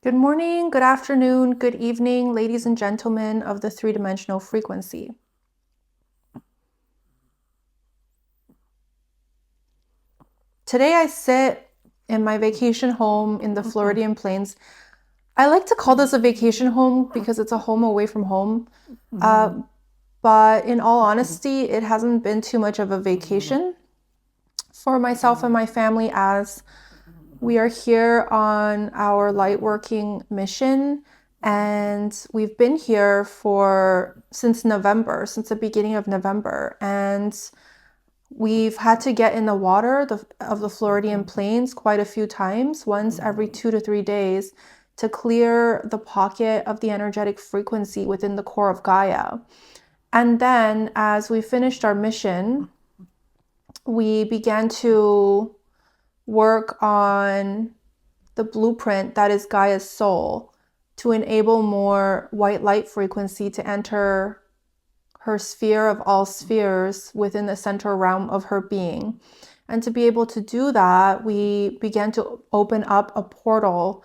Good morning, good afternoon, good evening, ladies and gentlemen of the three-dimensional frequency. Today I sit in my vacation home in the Floridian Plains. I like to call this a vacation home because it's a home away from home. But in all honesty, it hasn't been too much of a vacation for myself and my family, as we are here on our light working mission, and we've been here since the beginning of November, and we've had to get in the water of the Floridian Plains quite a few times, once every 2 to 3 days, to clear the pocket of the energetic frequency within the core of Gaia. And then as we finished our mission, we began to work on the blueprint that is Gaia's soul, to enable more white light frequency to enter her sphere of all spheres within the central realm of her being. And to be able to do that, we began to open up a portal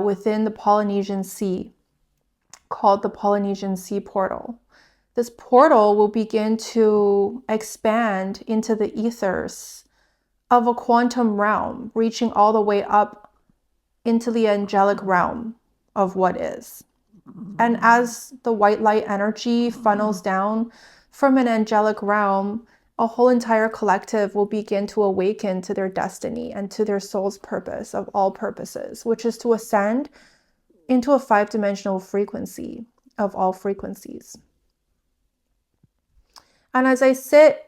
within the Polynesian Sea, called the Polynesian Sea Portal. This portal will begin to expand into the ethers of a quantum realm, reaching all the way up into the angelic realm of what is. And as the white light energy funnels down from an angelic realm, a whole entire collective will begin to awaken to their destiny and to their soul's purpose of all purposes, which is to ascend into a 5-dimensional frequency of all frequencies. And as I sit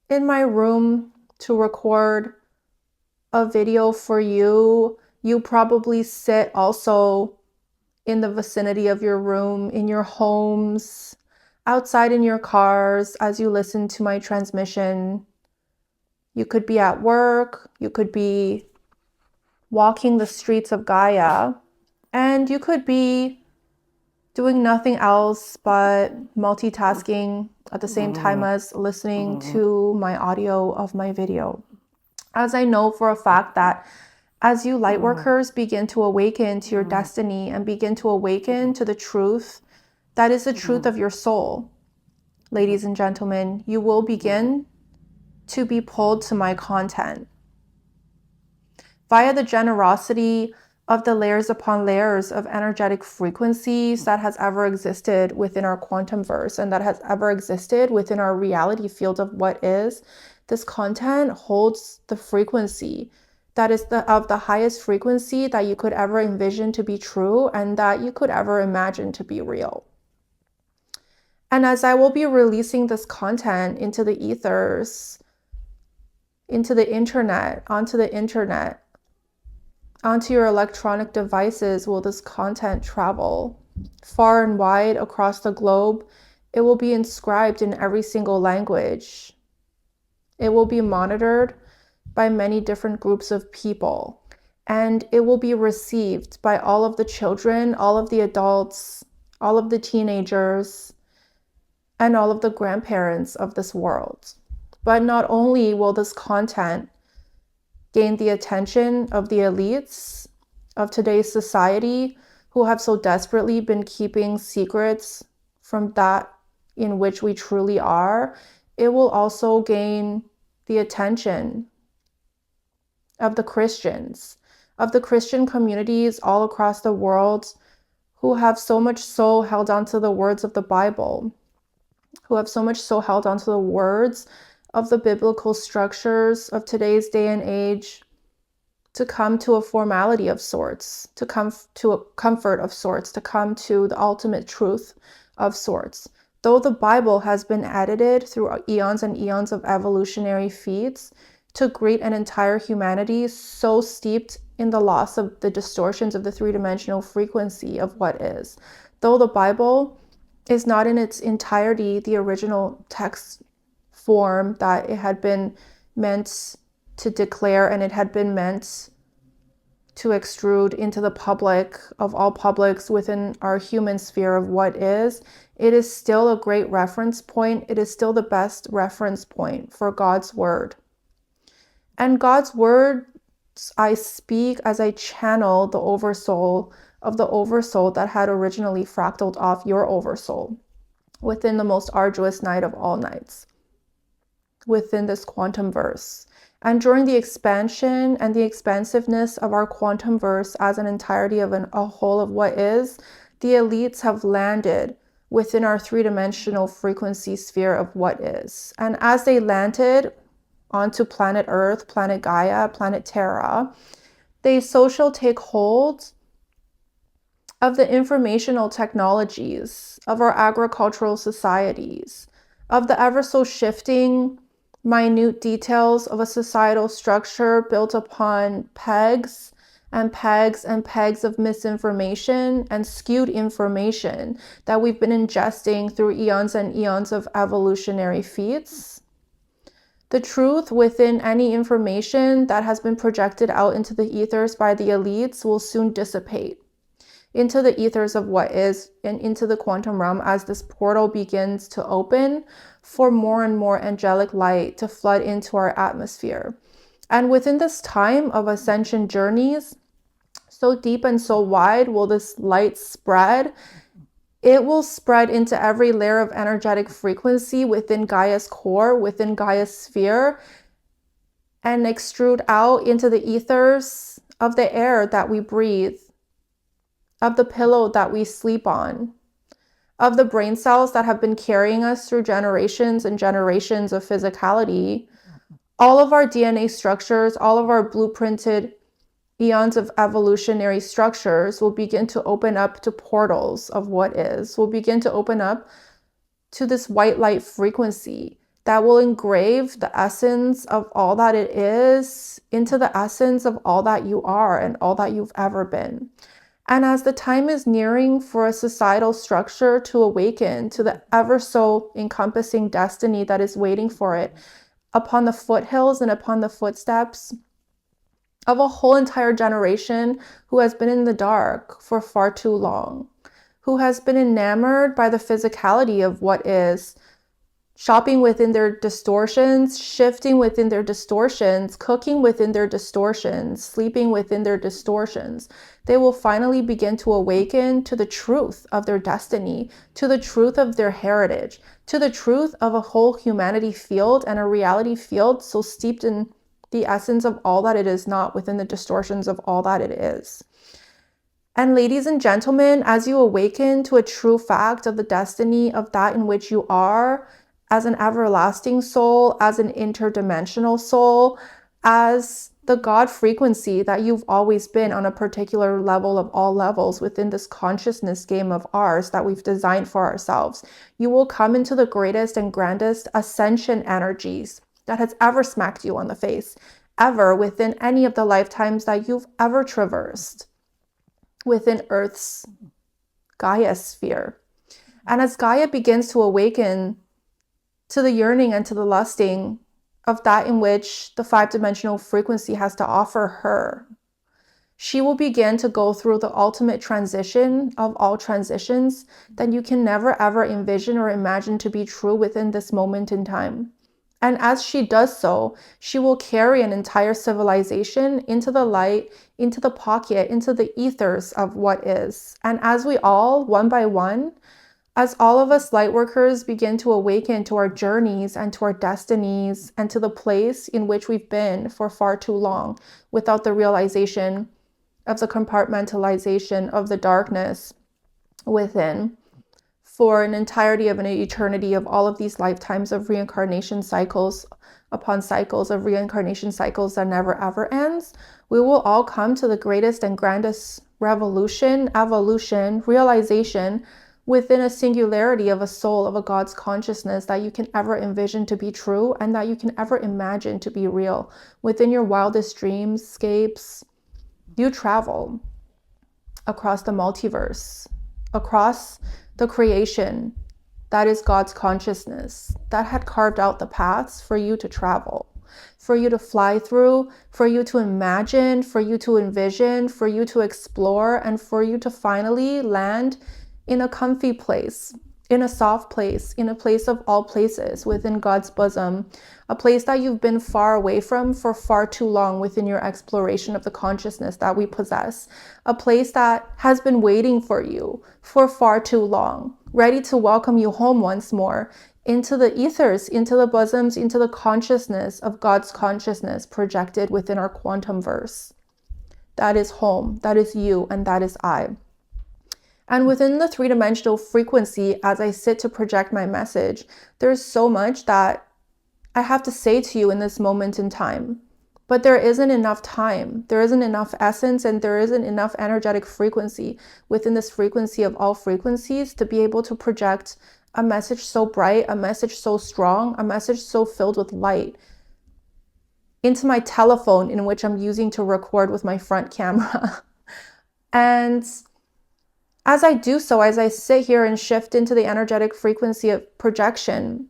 in my room to record a video for you, you probably sit also in the vicinity of your room, in your homes, outside in your cars as you listen to my transmission. You could be at work, you could be walking the streets of Gaia, and you could be doing nothing else but multitasking at the same time as listening to my audio of my video. As I know for a fact that as you light workers begin to awaken to your destiny and begin to awaken to the truth that is the truth of your soul, ladies and gentlemen, you will begin to be pulled to my content via the generosity of the layers upon layers of energetic frequencies that has ever existed within our quantum verse and that has ever existed within our reality field of what is. This content holds the frequency that is of the highest frequency that you could ever envision to be true and that you could ever imagine to be real. And as I will be releasing this content into the ethers, into the internet, onto your electronic devices, will this content travel far and wide across the globe. It will be inscribed in every single language. It will be monitored by many different groups of people, and it will be received by all of the children, all of the adults, all of the teenagers, and all of the grandparents of this world. But not only will this content gain the attention of the elites of today's society, who have so desperately been keeping secrets from that in which we truly are, it will also gain the attention of the Christians, of the Christian communities all across the world, who have so much so held onto the words of the Bible, who have so much so held onto the words of the biblical structures of today's day and age, to come to a formality of sorts, to come to a comfort of sorts, to come to the ultimate truth of sorts. Though the Bible has been edited through eons and eons of evolutionary feats to greet an entire humanity so steeped in the loss of the distortions of the three-dimensional frequency of what is. Though the Bible is not in its entirety the original text form that it had been meant to declare, and it had been meant to extrude into the public of all publics within our human sphere of what is, it is still a great reference point. It is still the best reference point for God's word. And God's word I speak as I channel the oversoul of the oversoul that had originally fractaled off your oversoul within the most arduous night of all nights, within this quantum verse. And during the expansion and the expansiveness of our quantum verse as an entirety of a whole of what is, the elites have landed within our three-dimensional frequency sphere of what is. And as they landed onto planet Earth, planet Gaia, planet Terra, they so shall take hold of the informational technologies of our agricultural societies, of the ever so shifting minute details of a societal structure built upon pegs and pegs and pegs of misinformation and skewed information that we've been ingesting through eons and eons of evolutionary feats. The truth within any information that has been projected out into the ethers by the elites will soon dissipate into the ethers of what is and into the quantum realm as this portal begins to open for more and more angelic light to flood into our atmosphere. And within this time of ascension journeys, so deep and so wide will this light spread. It will spread into every layer of energetic frequency within Gaia's core, within Gaia's sphere, and extrude out into the ethers of the air that we breathe, of the pillow that we sleep on, of the brain cells that have been carrying us through generations and generations of physicality. All of our DNA structures, all of our blueprinted eons of evolutionary structures will begin to open up to portals of what is, will begin to open up to this white light frequency that will engrave the essence of all that it is into the essence of all that you are and all that you've ever been. And as the time is nearing for a societal structure to awaken to the ever so encompassing destiny that is waiting for it upon the foothills and upon the footsteps of a whole entire generation who has been in the dark for far too long, who has been enamored by the physicality of what is, shopping within their distortions, shifting within their distortions, cooking within their distortions, sleeping within their distortions. They will finally begin to awaken to the truth of their destiny, to the truth of their heritage, to the truth of a whole humanity field and a reality field so steeped in the essence of all that it is not within the distortions of all that it is. And ladies and gentlemen, as you awaken to a true fact of the destiny of that in which you are, as an everlasting soul, as an interdimensional soul, as the God frequency that you've always been on a particular level of all levels within this consciousness game of ours that we've designed for ourselves, you will come into the greatest and grandest ascension energies that has ever smacked you on the face, ever within any of the lifetimes that you've ever traversed within Earth's Gaia sphere. And as Gaia begins to awaken to the yearning and to the lusting of that in which the five-dimensional frequency has to offer her, she will begin to go through the ultimate transition of all transitions that you can never ever envision or imagine to be true within this moment in time. And as she does so, she will carry an entire civilization into the light, into the pocket, into the ethers of what is. And as we all, one by one, as all of us light workers begin to awaken to our journeys and to our destinies and to the place in which we've been for far too long without the realization of the compartmentalization of the darkness within, for an entirety of an eternity of all of these lifetimes of reincarnation cycles upon cycles of reincarnation cycles that never ever ends, we will all come to the greatest and grandest revolution, evolution, realization within a singularity of a soul of a God's consciousness that you can ever envision to be true and that you can ever imagine to be real. Within your wildest dreamscapes, you travel across the multiverse, across the creation that is God's consciousness that had carved out the paths for you to travel, for you to fly through, for you to imagine, for you to envision, for you to explore, and for you to finally land in a comfy place in a soft place, in a place of all places, within God's bosom, a place that you've been far away from for far too long within your exploration of the consciousness that we possess, a place that has been waiting for you for far too long, ready to welcome you home once more into the ethers, into the bosoms, into the consciousness of God's consciousness projected within our quantum verse. That is home, that is you, and that is I. And within the three-dimensional frequency, as I sit to project my message, there's so much that I have to say to you in this moment in time. But there isn't enough time, there isn't enough essence, and there isn't enough energetic frequency within this frequency of all frequencies to be able to project a message so bright, a message so strong, a message so filled with light into my telephone, in which I'm using to record with my front camera. And as I do so, as I sit here and shift into the energetic frequency of projection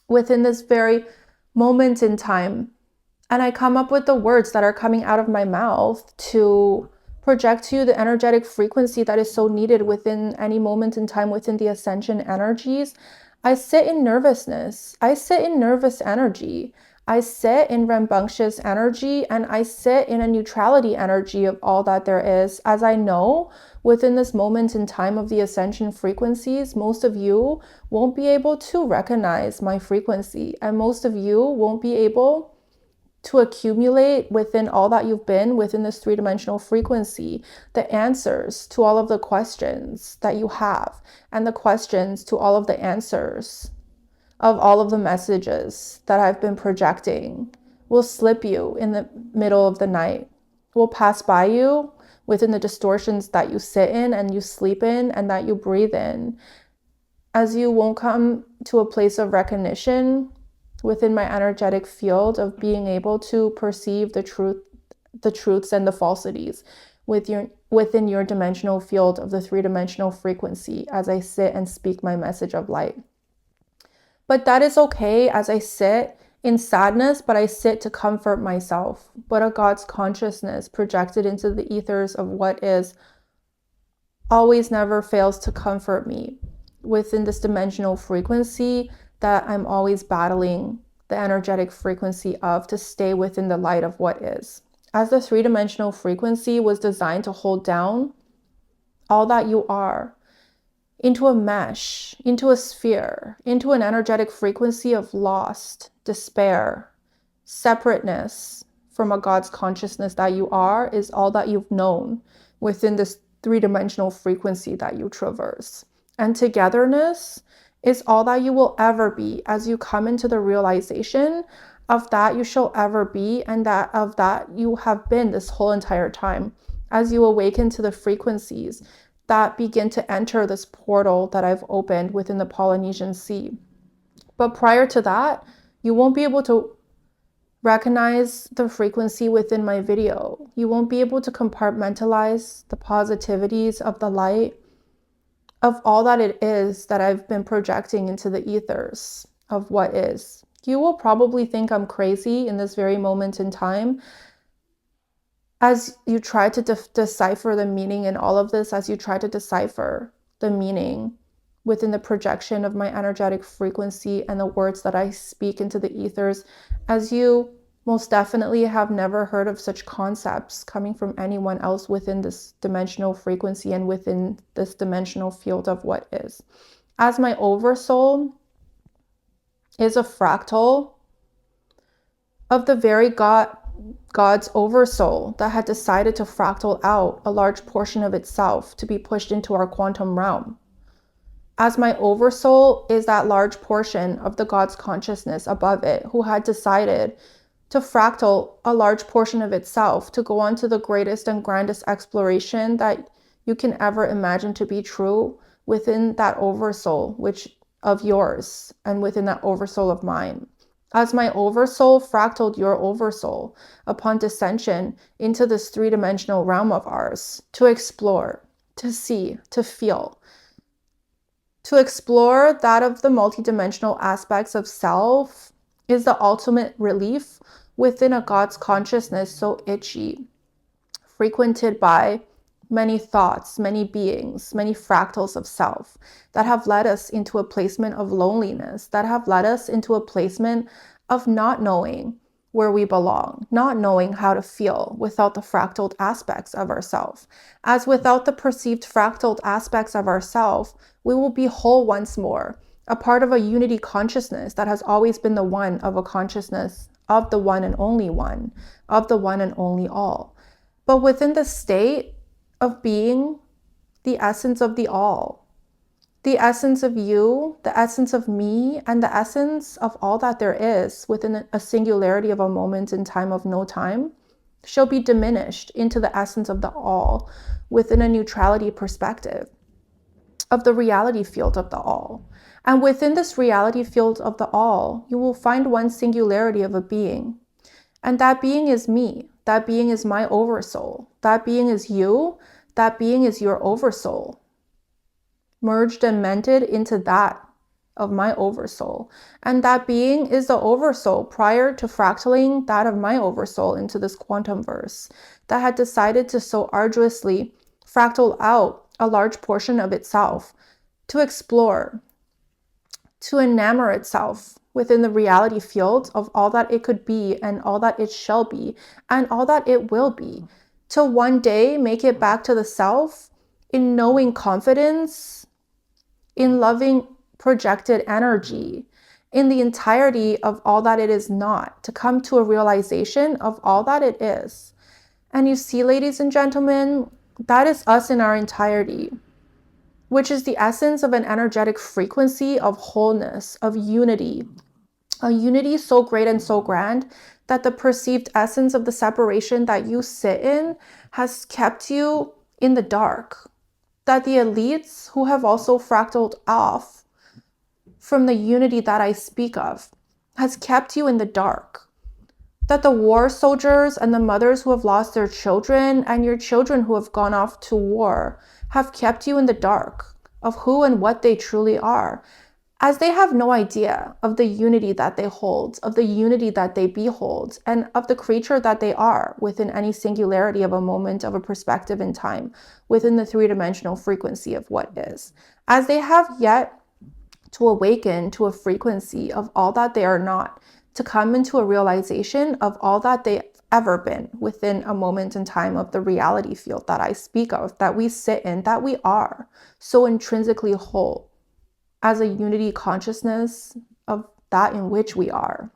within this very moment in time, and I come up with the words that are coming out of my mouth to project to you the energetic frequency that is so needed within any moment in time within the ascension energies, I sit in nervousness. I sit in nervous energy. I sit in rambunctious energy, and I sit in a neutrality energy of all that there is, as I know within this moment in time of the ascension frequencies, most of you won't be able to recognize my frequency, and most of you won't be able to accumulate within all that you've been within this three-dimensional frequency, the answers to all of the questions that you have, and the questions to all of the answers of all of the messages that I've been projecting will slip you in the middle of the night, will pass by you within the distortions that you sit in and you sleep in and that you breathe in, as you won't come to a place of recognition within my energetic field of being able to perceive the truths and the falsities within your dimensional field of the three-dimensional frequency as I sit and speak my message of light. But that is okay as I sit in sadness, but I sit to comfort myself. But a God's consciousness projected into the ethers of what is always never fails to comfort me within this dimensional frequency that I'm always battling the energetic frequency of to stay within the light of what is. As the three-dimensional frequency was designed to hold down all that you are into a mesh, into a sphere, into an energetic frequency of lost, despair, separateness from a God's consciousness that you are is all that you've known within this three-dimensional frequency that you traverse. And togetherness is all that you will ever be as you come into the realization of that you shall ever be, and that of that you have been this whole entire time, as you awaken to the frequencies that begin to enter this portal that I've opened within the Polynesian Sea. But prior to that, you won't be able to recognize the frequency within my video. You won't be able to compartmentalize the positivities of the light, of all that it is that I've been projecting into the ethers of what is. You will probably think I'm crazy in this very moment in time, as you try to decipher the meaning in all of this, as you try to decipher the meaning within the projection of my energetic frequency and the words that I speak into the ethers, as you most definitely have never heard of such concepts coming from anyone else within this dimensional frequency and within this dimensional field of what is. As my oversoul is a fractal of the very God's oversoul that had decided to fractal out a large portion of itself to be pushed into our quantum realm. As my oversoul is that large portion of the God's consciousness above it who had decided to fractal a large portion of itself to go on to the greatest and grandest exploration that you can ever imagine to be true within that oversoul, which of yours, and within that oversoul of mine. As my oversoul fractaled your oversoul upon descension into this three-dimensional realm of ours to explore, to see, to feel, to explore that of the multidimensional aspects of self is the ultimate relief within a God's consciousness so itchy, frequented by many thoughts, many beings, many fractals of self that have led us into a placement of loneliness, that have led us into a placement of not knowing where we belong, not knowing how to feel without the fractaled aspects of ourself. As without the perceived fractaled aspects of ourself, we will be whole once more, a part of a unity consciousness that has always been the one of a consciousness of the one and only one, of the one and only all. But within the state of being the essence of the all, the essence of you, the essence of me, and the essence of all that there is within a singularity of a moment in time of no time shall be diminished into the essence of the all within a neutrality perspective of the reality field of the all. And within this reality field of the all, you will find one singularity of a being. And that being is me. That being is my oversoul. That being is you. That being is your oversoul. Merged and mended into that of my oversoul. And that being is the oversoul prior to fractaling that of my oversoul into this quantum verse that had decided to so arduously fractal out a large portion of itself to explore, to enamor itself within the reality field of all that it could be and all that it shall be and all that it will be, to one day make it back to the self in knowing confidence, in loving projected energy, in the entirety of all that it is not, to come to a realization of all that it is. And you see, ladies and gentlemen, that is us in our entirety, which is the essence of an energetic frequency of wholeness, of unity, a unity so great and so grand that the perceived essence of the separation that you sit in has kept you in the dark, that the elites who have also fractaled off from the unity that I speak of has kept you in the dark, that the war soldiers and the mothers who have lost their children and your children who have gone off to war have kept you in the dark of who and what they truly are, as they have no idea of the unity that they hold, of the unity that they behold, and of the creature that they are within any singularity of a moment of a perspective in time, within the three-dimensional frequency of what is. As they have yet to awaken to a frequency of all that they are not, to come into a realization of all that they've ever been within a moment in time of the reality field that I speak of, that we sit in, that we are so intrinsically whole as a unity consciousness of that in which we are.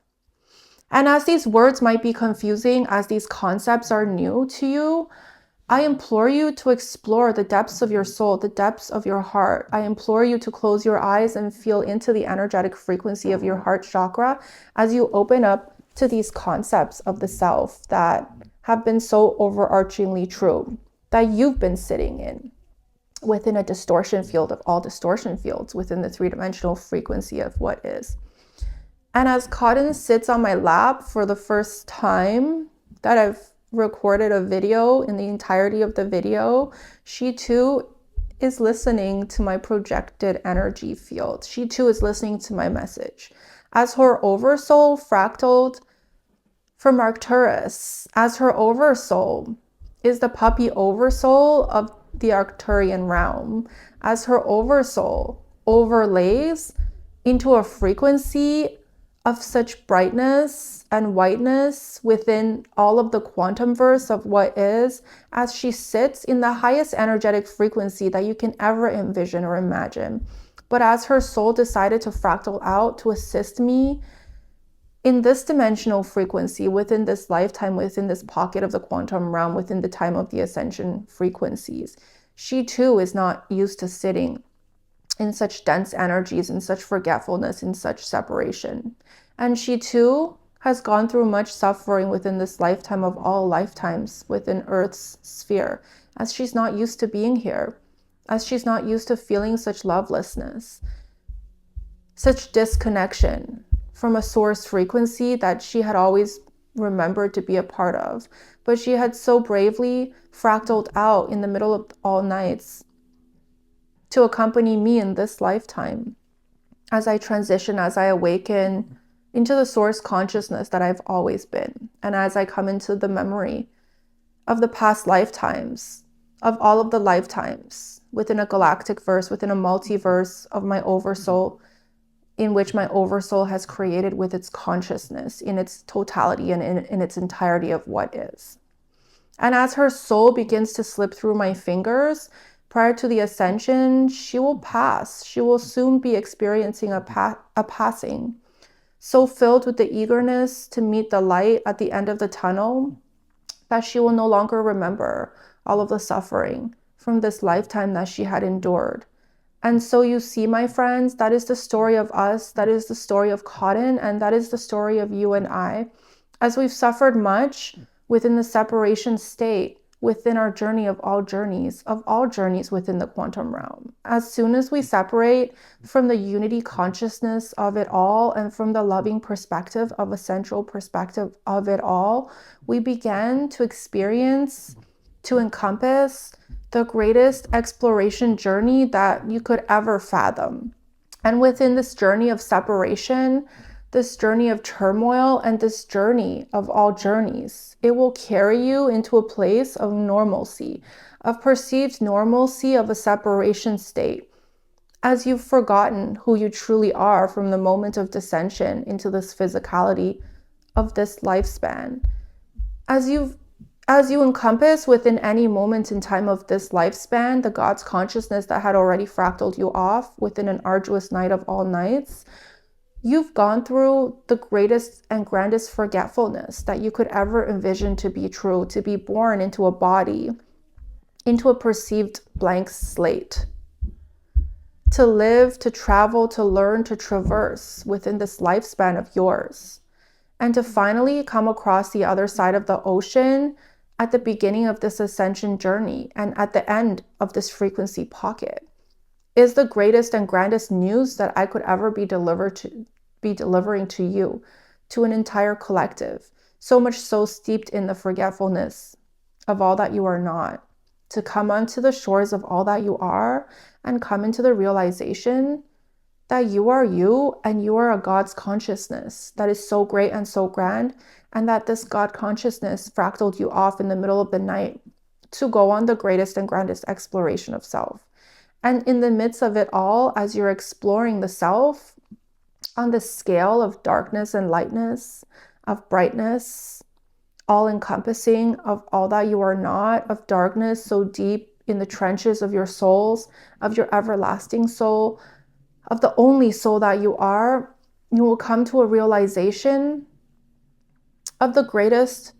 And as these words might be confusing, as these concepts are new to you, I implore you to explore the depths of your soul, the depths of your heart. I implore you to close your eyes and feel into the energetic frequency of your heart chakra as you open up to these concepts of the self that have been so overarchingly true, that you've been sitting in within a distortion field of all distortion fields, within the three-dimensional frequency of what is. And as Cotton sits on my lap for the first time that I've recorded a video, in the entirety of the video, she too is listening to my projected energy field. She too is listening to my message. As her oversoul fractaled from Arcturus, as her oversoul is the puppy oversoul of the Arcturian realm, as her oversoul overlays into a frequency of such brightness and whiteness within all of the quantum verse of what is, as she sits in the highest energetic frequency that you can ever envision or imagine. But as her soul decided to fractal out to assist me in this dimensional frequency, within this lifetime, within this pocket of the quantum realm, within the time of the ascension frequencies, she too is not used to sitting in such dense energies, in such forgetfulness, in such separation. And she too has gone through much suffering within this lifetime of all lifetimes within Earth's sphere, as she's not used to being here, as she's not used to feeling such lovelessness, such disconnection from a source frequency that she had always remembered to be a part of. But she had so bravely fractaled out in the middle of all nights to accompany me in this lifetime as I transition, as I awaken into the source consciousness that I've always been. And as I come into the memory of the past lifetimes of all of the lifetimes within a galactic verse, within a multiverse of my oversoul, in which my oversoul has created with its consciousness in its totality and in its entirety of what is. And as her soul begins to slip through my fingers prior to the ascension, she will pass. She will soon be experiencing a passing, so filled with the eagerness to meet the light at the end of the tunnel that she will no longer remember all of the suffering from this lifetime that she had endured. And so you see, my friends, that is the story of us, that is the story of Cotton, and that is the story of you and I. As we've suffered much within the separation state, within our journey of all journeys within the quantum realm. As soon as we separate from the unity consciousness of it all and from the loving perspective of a central perspective of it all, we begin to experience, to encompass the greatest exploration journey that you could ever fathom. And within this journey of separation, this journey of turmoil, and this journey of all journeys, it will carry you into a place of normalcy, of perceived normalcy of a separation state, as you've forgotten who you truly are from the moment of descension into this physicality of this lifespan. As you encompass within any moment in time of this lifespan, the God's consciousness that had already fractaled you off within an arduous night of all nights, you've gone through the greatest and grandest forgetfulness that you could ever envision to be true, to be born into a body, into a perceived blank slate, to live, to travel, to learn, to traverse within this lifespan of yours, and to finally come across the other side of the ocean at the beginning of this ascension journey and at the end of this frequency pocket, is the greatest and grandest news that I could ever be delivering to you, to an entire collective, so much so steeped in the forgetfulness of all that you are not, to come onto the shores of all that you are and come into the realization that you are you and you are a God's consciousness that is so great and so grand, and that this God consciousness fractaled you off in the middle of the night to go on the greatest and grandest exploration of self. And in the midst of it all, as you're exploring the self on the scale of darkness and lightness, of brightness, all encompassing of all that you are not, of darkness so deep in the trenches of your souls, of your everlasting soul, of the only soul that you are, you will come to a realization of the greatest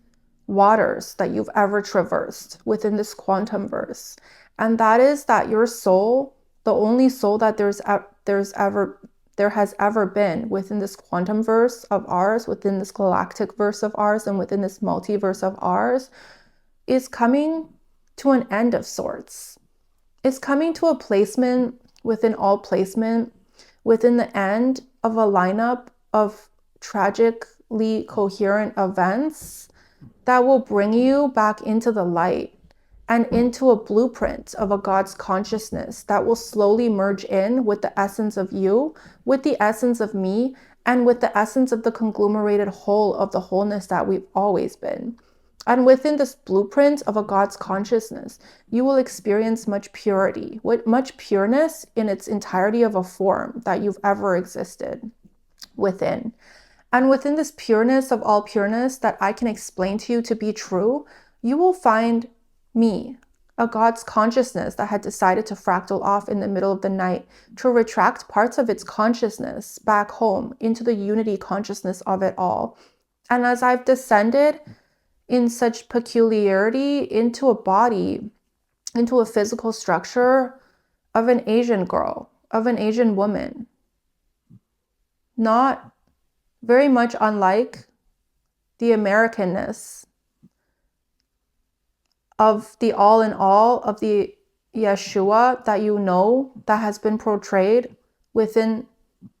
waters that you've ever traversed within this quantum verse. And that is that your soul, the only soul that there has ever been within this quantum verse of ours, within this galactic verse of ours, and within this multiverse of ours, is coming to an end of sorts. It's coming to a placement within all placement, within the end of a lineup of tragically coherent events that will bring you back into the light and into a blueprint of a God's consciousness that will slowly merge in with the essence of you, with the essence of me, and with the essence of the conglomerated whole of the wholeness that we've always been. And within this blueprint of a God's consciousness, you will experience much purity, much pureness in its entirety of a form that you've ever existed within. And within this pureness of all pureness that I can explain to you to be true, you will find me, a God's consciousness that had decided to fractal off in the middle of the night to retract parts of its consciousness back home into the unity consciousness of it all. And as I've descended in such peculiarity into a body, into a physical structure of an Asian girl, of an Asian woman, not very much unlike the Americanness of the all in all of the Yeshua that you know, that has been portrayed within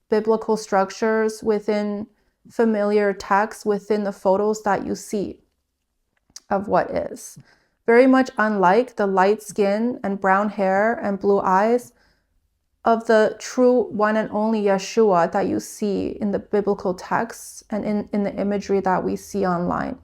biblical structures, within familiar texts, within the photos that you see of what is. Very much unlike the light skin and brown hair and blue eyes of the true one and only Yeshua that you see in the biblical texts and in the imagery that we see online.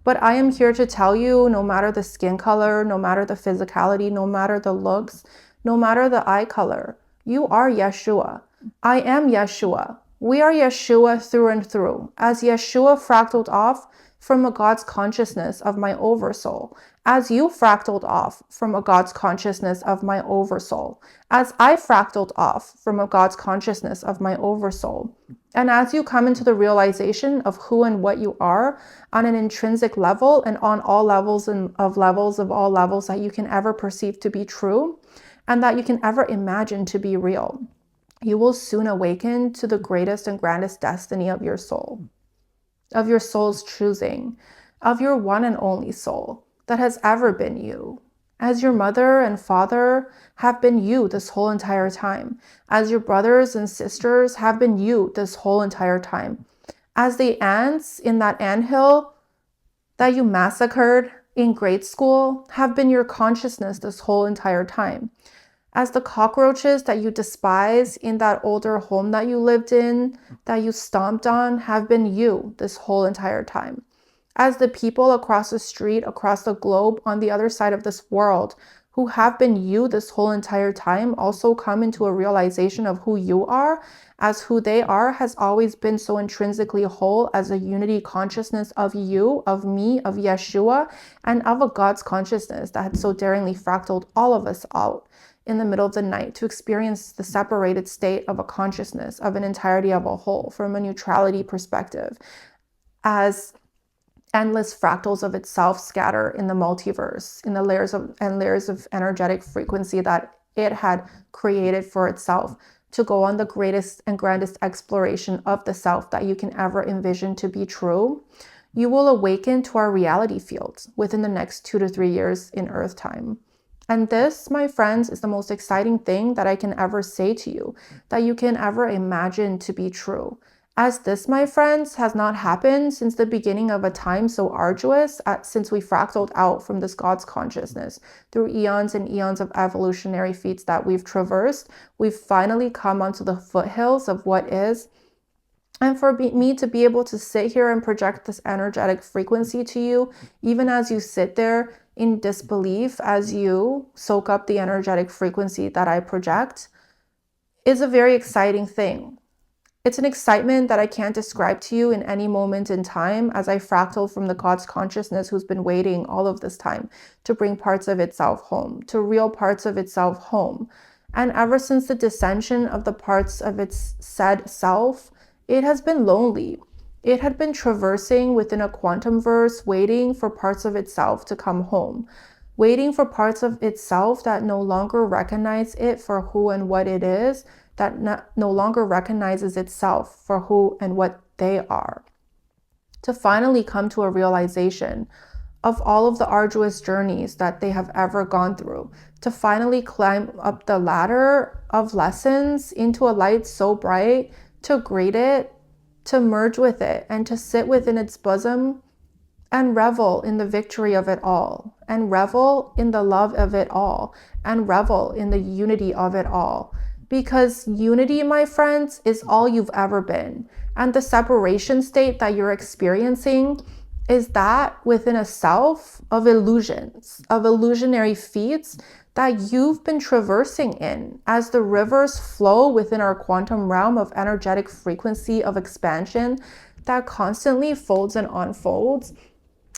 But I am here to tell you, no matter the skin color, no matter the physicality, no matter the looks, no matter the eye color, you are Yeshua. I am Yeshua. We are Yeshua through and through, as Yeshua fractaled off from a God's consciousness of my oversoul, as you fractaled off from a God's consciousness of my oversoul, as I fractaled off from a God's consciousness of my oversoul. And as you come into the realization of who and what you are on an intrinsic level and on all levels and of all levels that you can ever perceive to be true and that you can ever imagine to be real, you will soon awaken to the greatest and grandest destiny of your soul, of your soul's choosing, of your one and only soul that has ever been you. As your mother and father have been you this whole entire time, as your brothers and sisters have been you this whole entire time, as the ants in that anthill that you massacred in grade school have been your consciousness this whole entire time, as the cockroaches that you despise in that older home that you lived in, that you stomped on, have been you this whole entire time. As the people across the street, across the globe, on the other side of this world, who have been you this whole entire time, also come into a realization of who you are, as who they are has always been so intrinsically whole as a unity consciousness of you, of me, of Yeshua, and of a God's consciousness that had so daringly fractaled all of us out in the middle of the night to experience the separated state of a consciousnness, of an entirety of a whole, from a neutrality perspective, as endless fractals of itself scatter in the multiverse, in the layers of energetic frequency that it had created for itself to go on the greatest and grandest exploration of the self that you can ever envision to be true. You will awaken to our reality field within the next 2 to 3 years in Earth time. And this, my friends, is the most exciting thing that I can ever say to you, that you can ever imagine to be true. As this, my friends, has not happened since the beginning of a time so arduous, since we fractaled out from this God's consciousness through eons and eons of evolutionary feats that we've traversed, we've finally come onto the foothills of what is. And for me to be able to sit here and project this energetic frequency to you, even as you sit there in disbelief, as you soak up the energetic frequency that I project, is a very exciting thing. It's an excitement that I can't describe to you in any moment in time, as I fractal from the God's consciousness who's been waiting all of this time to bring parts of itself home, to real parts of itself home. And ever since the dissension of the parts of its said self, it has been lonely. It had been traversing within a quantum verse, waiting for parts of itself to come home, waiting for parts of itself that no longer recognize it for who and what it is, that no longer recognizes itself for who and what they are, to finally come to a realization of all of the arduous journeys that they have ever gone through, to finally climb up the ladder of lessons into a light so bright, to greet it, to merge with it, and to sit within its bosom and revel in the victory of it all, and revel in the love of it all, and revel in the unity of it all. Because unity, my friends, is all you've ever been. And the separation state that you're experiencing is that within a self of illusions, of illusionary feats that you've been traversing in as the rivers flow within our quantum realm of energetic frequency of expansion that constantly folds and unfolds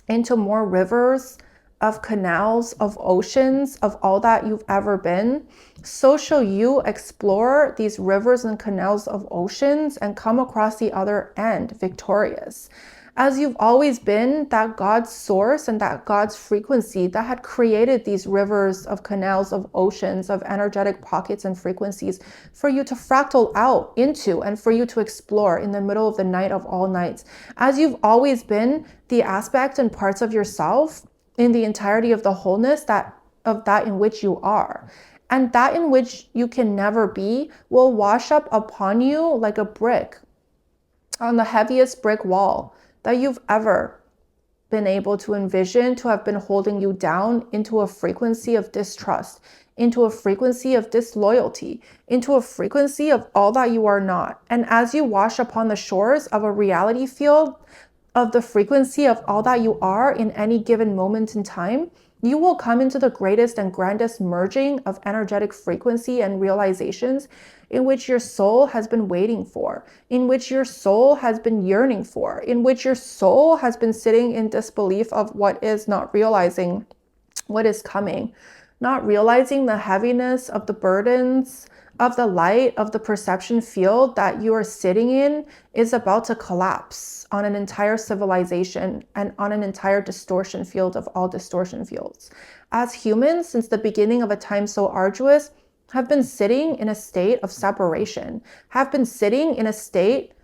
into more rivers, of canals, of oceans, of all that you've ever been. So shall you explore these rivers and canals of oceans and come across the other end victorious. As you've always been that God's source and that God's frequency that had created these rivers of canals of oceans of energetic pockets and frequencies for you to fractal out into and for you to explore in the middle of the night of all nights. As you've always been the aspect and parts of yourself in the entirety of the wholeness that in which you are. And that in which you can never be will wash up upon you like a brick on the heaviest brick wall that you've ever been able to envision to have been holding you down into a frequency of distrust, into a frequency of disloyalty, into a frequency of all that you are not. And as you wash upon the shores of a reality field of the frequency of all that you are in any given moment in time, you will come into the greatest and grandest merging of energetic frequency and realizations in which your soul has been waiting for, in which your soul has been yearning for, in which your soul has been sitting in disbelief of what is, not realizing what is coming, not realizing the heaviness of the burdens of the light of the perception field that you are sitting in is about to collapse on an entire civilization and on an entire distortion field of all distortion fields. As humans, since the beginning of a time so arduous, have been sitting in a state of separation, have been sitting in a state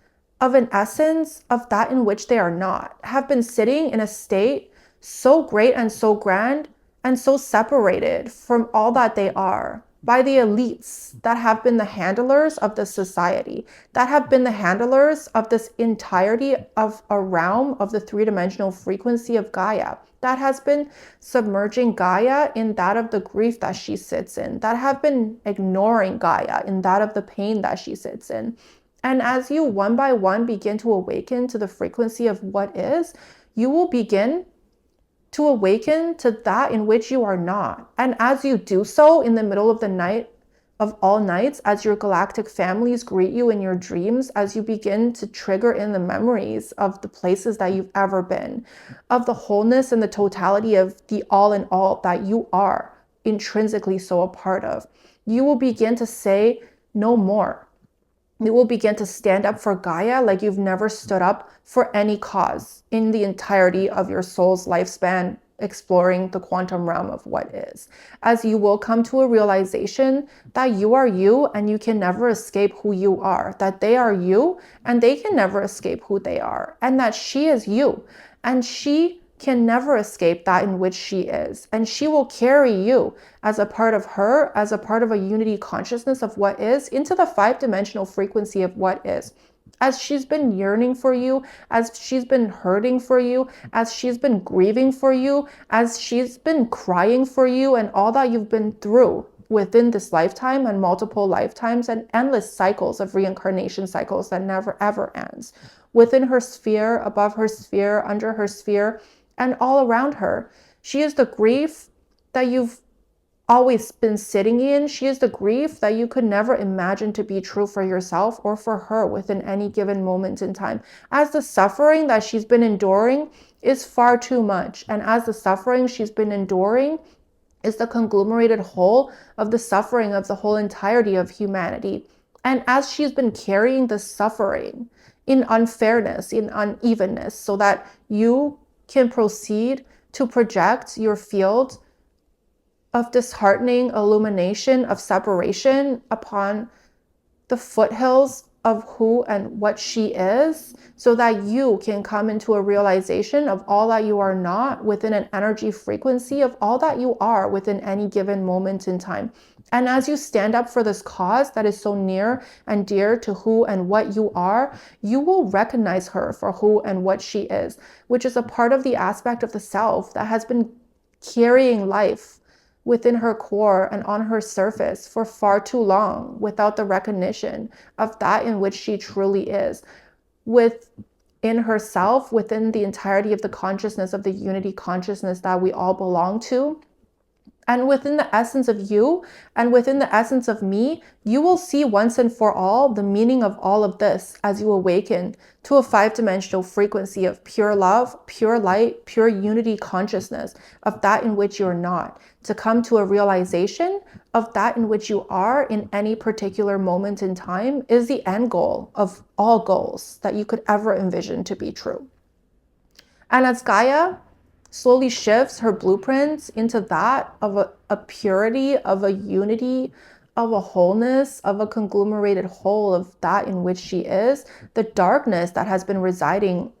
of an essence of that in which they are not, have been sitting in a state so great and so grand and so separated from all that they are by the elites that have been the handlers of the society, that have been the handlers of this entirety of a realm of the three-dimensional frequency of Gaia, that has been submerging Gaia in that of the grief that she sits in, that have been ignoring Gaia in that of the pain that she sits in. And as you one by one begin to awaken to the frequency of what is, you will begin to awaken to that in which you are not. And as you do so in the middle of the night of all nights, as your galactic families greet you in your dreams, as you begin to trigger in the memories of the places that you've ever been, of the wholeness and the totality of the all in all that you are intrinsically so a part of, you will begin to say no more. You will begin to stand up for Gaia like you've never stood up for any cause in the entirety of your soul's lifespan, exploring the quantum realm of what is. As you will come to a realization that you are you and you can never escape who you are, that they are you and they can never escape who they are, and that she is you and she can never escape that in which she is. And she will carry you as a part of her, as a part of a unity consciousness of what is, into the five-dimensional frequency of what is. As she's been yearning for you, as she's been hurting for you, as she's been grieving for you, as she's been crying for you and all that you've been through within this lifetime and multiple lifetimes and endless cycles of reincarnation cycles that never ever ends. Within her sphere, above her sphere, under her sphere, and all around her. She is the grief that you've always been sitting in. She is the grief that you could never imagine to be true for yourself or for her within any given moment in time. As the suffering that she's been enduring is far too much, and as the suffering she's been enduring is the conglomerated whole of the suffering of the whole entirety of humanity. And as she's been carrying the suffering in unfairness, in unevenness, so that you can proceed to project your field of disheartening illumination of separation upon the foothills of who and what she is, so that you can come into a realization of all that you are not within an energy frequency of all that you are within any given moment in time. And as you stand up for this cause that is so near and dear to who and what you are, you will recognize her for who and what she is, which is a part of the aspect of the self that has been carrying life within her core and on her surface for far too long without the recognition of that in which she truly is, within herself, within the entirety of the consciousness of the unity consciousness that we all belong to. And within the essence of you and within the essence of me, you will see once and for all the meaning of all of this as you awaken to a five-dimensional frequency of pure love, pure light, pure unity consciousness of that in which you're not, to come to a realization of that in which you are in any particular moment in time is the end goal of all goals that you could ever envision to be true. And as Gaia slowly shifts her blueprints into that of a purity, of a unity, of a wholeness, of a conglomerated whole of that in which she is, the darkness that has been residing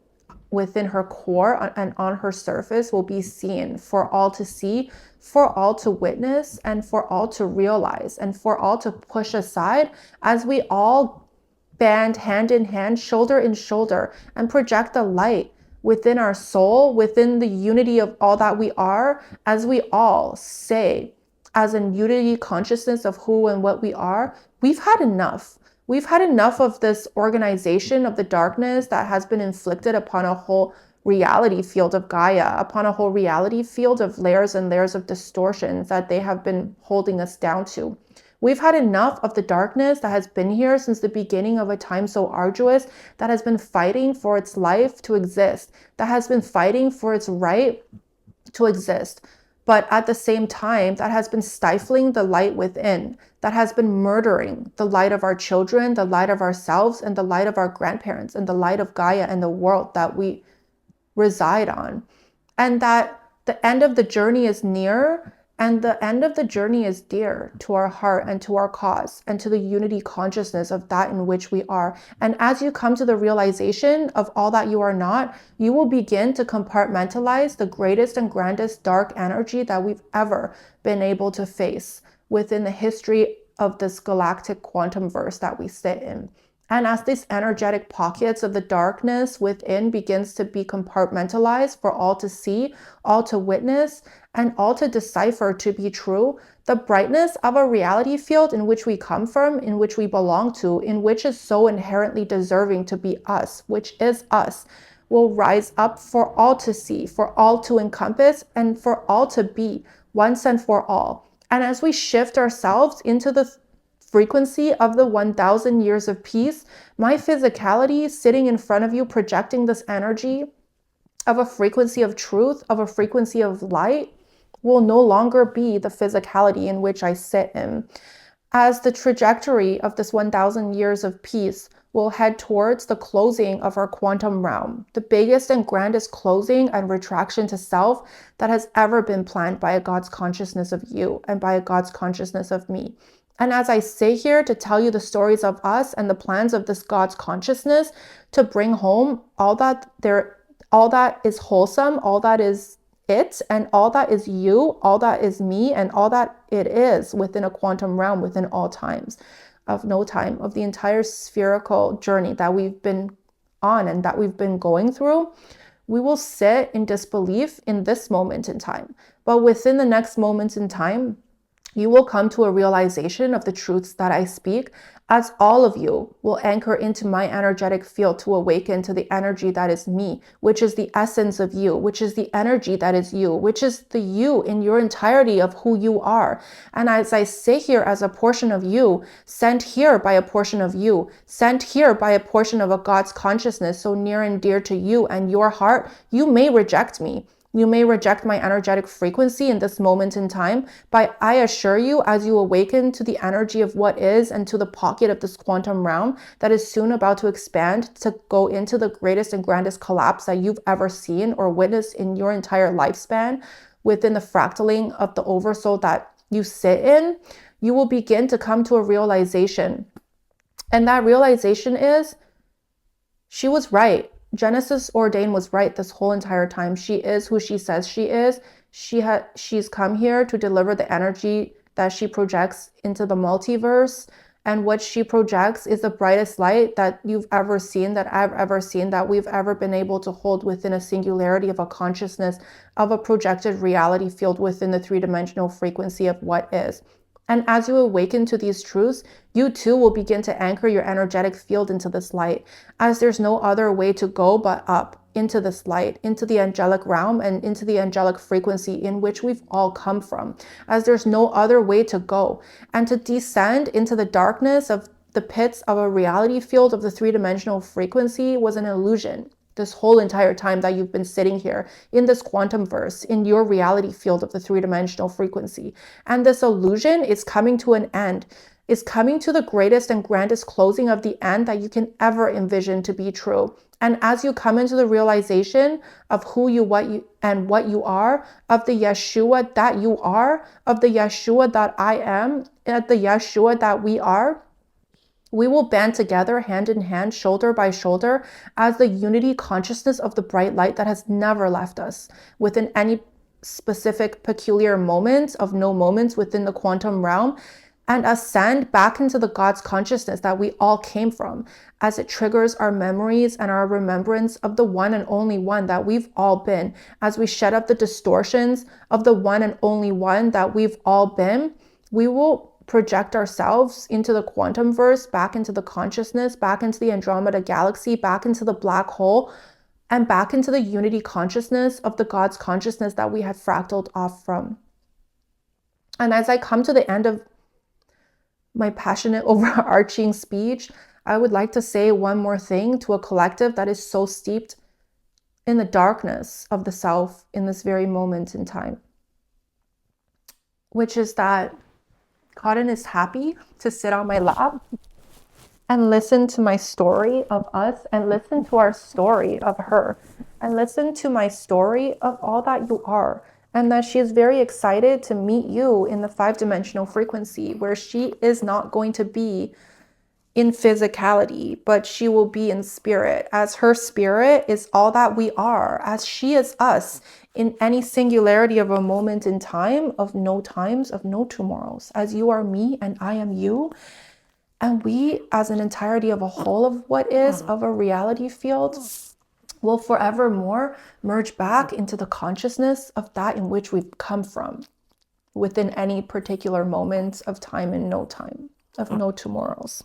within her core and on her surface will be seen for all to see, for all to witness, and for all to realize, and for all to push aside as we all band hand in hand, shoulder in shoulder, and project the light within our soul, within the unity of all that we are, as we all say, as a unity consciousness of who and what we are, we've had enough. We've had enough of this organization of the darkness that has been inflicted upon a whole reality field of Gaia, upon a whole reality field of layers and layers of distortions that they have been holding us down to. We've had enough of the darkness that has been here since the beginning of a time so arduous, that has been fighting for its life to exist, that has been fighting for its right to exist. But at the same time, that has been stifling the light within, that has been murdering the light of our children, the light of ourselves, and the light of our grandparents, and the light of Gaia and the world that we reside on. And that the end of the journey is near, and the end of the journey is dear to our heart and to our cause and to the unity consciousness of that in which we are. And as you come to the realization of all that you are not, you will begin to compartmentalize the greatest and grandest dark energy that we've ever been able to face within the history of this galactic quantum verse that we sit in. And as these energetic pockets of the darkness within begins to be compartmentalized for all to see, all to witness, and all to decipher to be true, the brightness of a reality field in which we come from, in which we belong to, in which is so inherently deserving to be us, which is us, will rise up for all to see, for all to encompass, and for all to be once and for all. And as we shift ourselves into the frequency of the 1,000 years of peace, my physicality sitting in front of you, projecting this energy of a frequency of truth, of a frequency of light, will no longer be the physicality in which I sit in. As the trajectory of this 1,000 years of peace will head towards the closing of our quantum realm, the biggest and grandest closing and retraction to self that has ever been planned by a God's consciousness of you and by a God's consciousness of me. And as I sit here to tell you the stories of us and the plans of this God's consciousness to bring home all that is wholesome, all that is it, and all that is you, all that is me, and all that it is within a quantum realm, within all times of no time, of the entire spherical journey that we've been on and that we've been going through, we will sit in disbelief in this moment in time. But within the next moment in time, you will come to a realization of the truths that I speak, as all of you will anchor into my energetic field to awaken to the energy that is me, which is the essence of you, which is the energy that is you, which is the you in your entirety of who you are. And as I sit here as a portion of you, sent here by a portion of you, sent here by a portion of a God's consciousness so near and dear to you and your heart, you may reject me. You may reject my energetic frequency in this moment in time, but I assure you, as you awaken to the energy of what is and to the pocket of this quantum realm that is soon about to expand to go into the greatest and grandest collapse that you've ever seen or witnessed in your entire lifespan within the fractaling of the oversoul that you sit in, you will begin to come to a realization. And that realization is, she was right. Genesis ordained was right this whole entire time. She is who she says she is. She's come here to deliver the energy that she projects into the multiverse. And what she projects is the brightest light that you've ever seen, that I've ever seen, that we've ever been able to hold within a singularity of a consciousness, of a projected reality field within the three-dimensional frequency of what is. And as you awaken to these truths, you too will begin to anchor your energetic field into this light, as there's no other way to go but up into this light, into the angelic realm and into the angelic frequency in which we've all come from, as there's no other way to go. And to descend into the darkness of the pits of a reality field of the three-dimensional frequency was an illusion. This whole entire time that you've been sitting here in this quantum verse, in your reality field of the three-dimensional frequency. And this illusion is coming to an end, is coming to the greatest and grandest closing of the end that you can ever envision to be true. And as you come into the realization of who you, what you are, of the Yeshua that you are, of the Yeshua that I am, and the Yeshua that we are, we will band together hand in hand, shoulder by shoulder, as the unity consciousness of the bright light that has never left us within any specific peculiar moment of no moments within the quantum realm, and ascend back into the God's consciousness that we all came from, as it triggers our memories and our remembrance of the one and only one that we've all been, as we shed up the distortions of the one and only one that we've all been. We will project ourselves into the quantum verse, back into the consciousness, back into the Andromeda galaxy, back into the black hole and back into the unity consciousness of the God's consciousness that we had fractaled off from. And as I come to the end of my passionate overarching speech, I would like to say one more thing to a collective that is so steeped in the darkness of the self in this very moment in time, which is that Cotton is happy to sit on my lap and listen to my story of us, and listen to our story of her, and listen to my story of all that you are, and that she is very excited to meet you in the 5-dimensional frequency, where she is not going to be in physicality, but she will be in spirit, as her spirit is all that we are, as she is us in any singularity of a moment in time, of no times, of no tomorrows, as you are me and I am you. And we, as an entirety of a whole of what is, of a reality field, will forevermore merge back into the consciousness of that in which we've come from, within any particular moment of time and no time, of no tomorrows.